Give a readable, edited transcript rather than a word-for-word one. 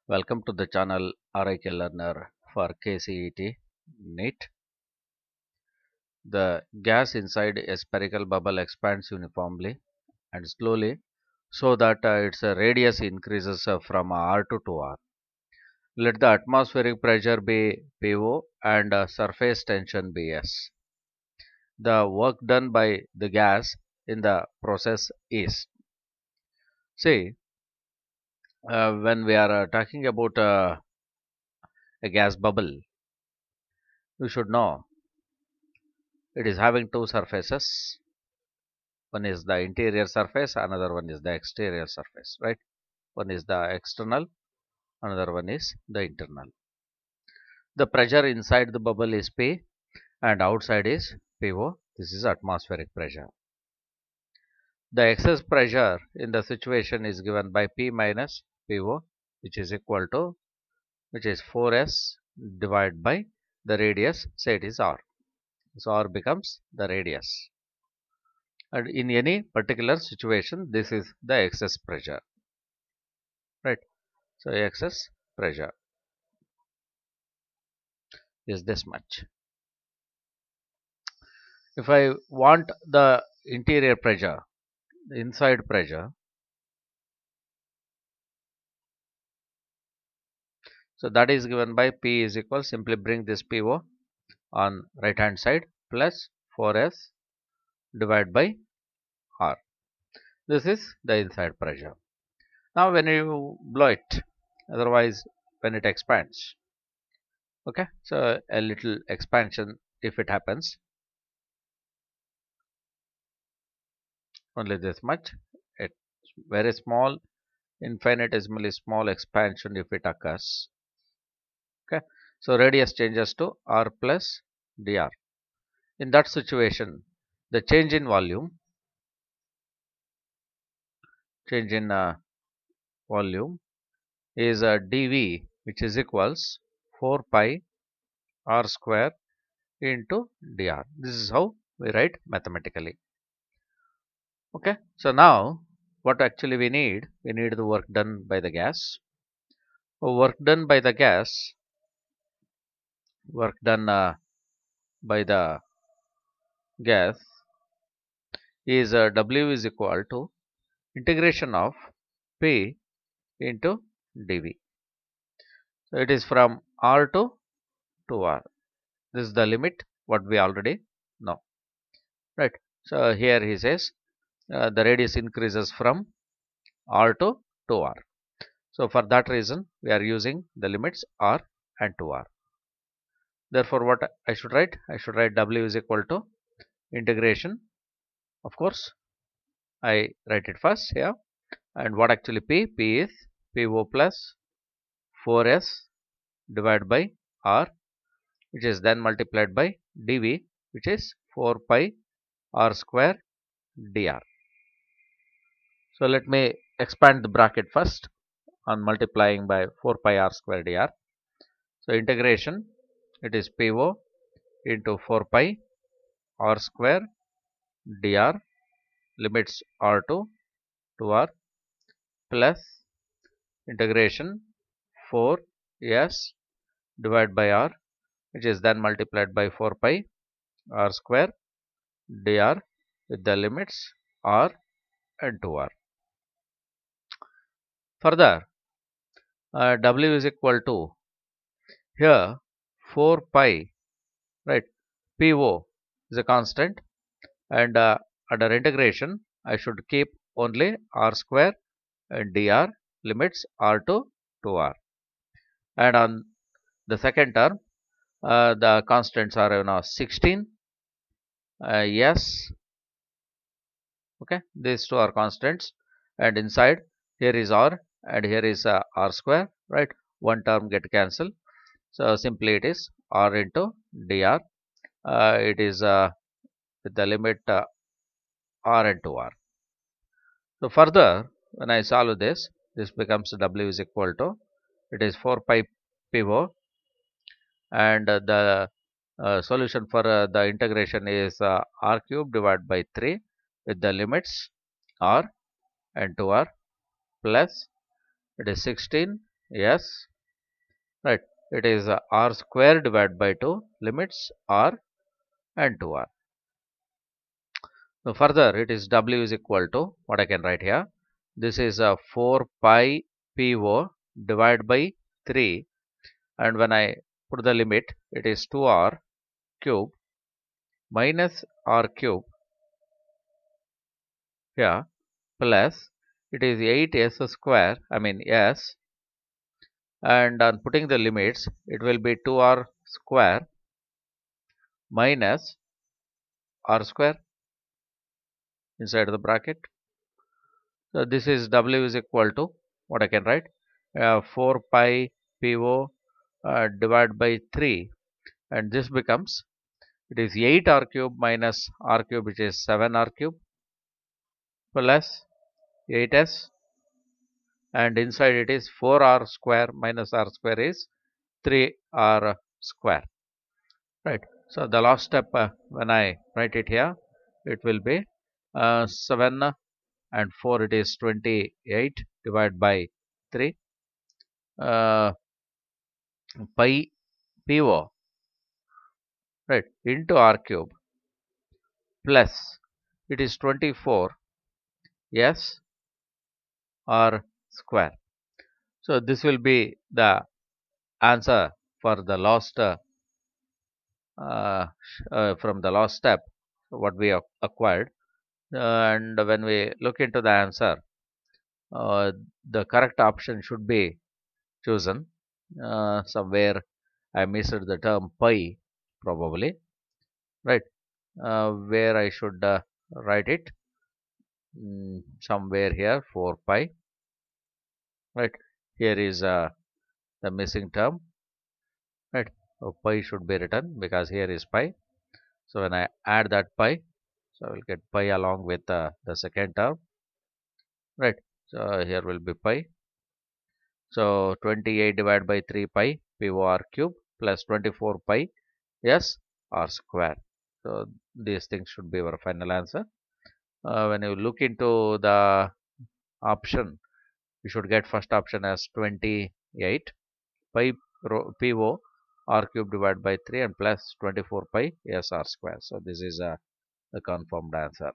Welcome to the channel RIK Learner for KCET NEET. The gas inside a spherical bubble expands uniformly and slowly so that its radius increases from R2 to R. Let the atmospheric pressure be PO and surface tension be S. The work done by the gas in the process is, see, when we are talking about a gas bubble, you should know it is having two surfaces. One is the interior surface, another one is the exterior surface, right? One is the external, another one is the internal. The pressure inside the bubble is P and outside is PO. This is atmospheric pressure. The excess pressure in the situation is given by P minus PO, which is equal to, which is 4S divided by the radius, say it is R. So R becomes the radius. And in any particular situation, this is the excess pressure, right? So excess pressure is this much. If I want the interior pressure, the inside pressure, so that is given by P is equal, simply bring this PO on right hand side plus 4S divided by R. This is the inside pressure. Now when you blow it, otherwise when it expands, okay, so a little expansion if it happens, only this much, it's very small, infinitesimally small expansion if it occurs, okay. So radius changes to R plus dr. In that situation, the change in volume, is dV, which is equals 4 pi r square into dr. This is how we write mathematically. Okay, so now what actually we need the work done by the gas. Work done by the gas, work done by the gas is W is equal to integration of P into dV. So it is from R to R. This is the limit what we already know, right? So here he says the radius increases from R to R. So for that reason we are using the limits R and 2R. Therefore what I should write? I should write W is equal to integration. Of course I write it first here. And what actually P? P is PO plus 4S divided by R, which is then multiplied by dV, which is 4 pi r square dr. So let me expand the bracket first on multiplying by 4 pi r square dr. So integration, it is PO into 4 pi r square dr, limits R to R, plus integration 4S divided by R, which is then multiplied by 4 pi r square dr with the limits R and 2R. Further, W is equal to, here 4 pi, right, PO is a constant, and under integration I should keep only R square and dr, limits R to R. And on the second term, the constants are now 16, S, okay, these two are constants, and inside here is R and here is R square, right, one term get cancelled, so simply it is R into dr, it is with the limit R and 2R. So further when I solve this, this becomes W is equal to, it is 4 pi PO, and the solution for the integration is R cube divided by 3 with the limits R and 2R, plus it is 16 yes, right. It is r square divided by 2 limits r and 2r. So further, it is w is equal to what I can write here. This is 4 pi po divided by 3, and when I put the limit, it is 2r cube minus r cube here plus it is 8s square, I mean s, and on putting the limits, it will be 2r square minus r square inside the bracket. So this is w is equal to what I can write 4 pi po divided by 3, and this becomes, it is 8r cube minus r cube, which is 7r cube plus 8s, and inside it is 4r square minus r square is 3r square, right. So the last step, when I write it here, it will be 7 and 4, it is 28 divided by 3 uh, pi po, right, into r cube plus it is 24 s r square. So this will be the answer for the last from the last step what we have acquired. And when we look into the answer, the correct option should be chosen. Somewhere I missed the term pi probably, right, where I should write it somewhere here 4 pi, right. Here is the missing term, right. So pi should be written because here is pi. So when I add that pi, so I will get pi along with the second term, right. So here will be pi. So 28 divided by 3 pi por cube plus 24 pi s r square. So these things should be our final answer. When you look into the option, you should get first option as 28 pi po r cube divided by 3 and plus 24 pi s r square. So this is the confirmed answer.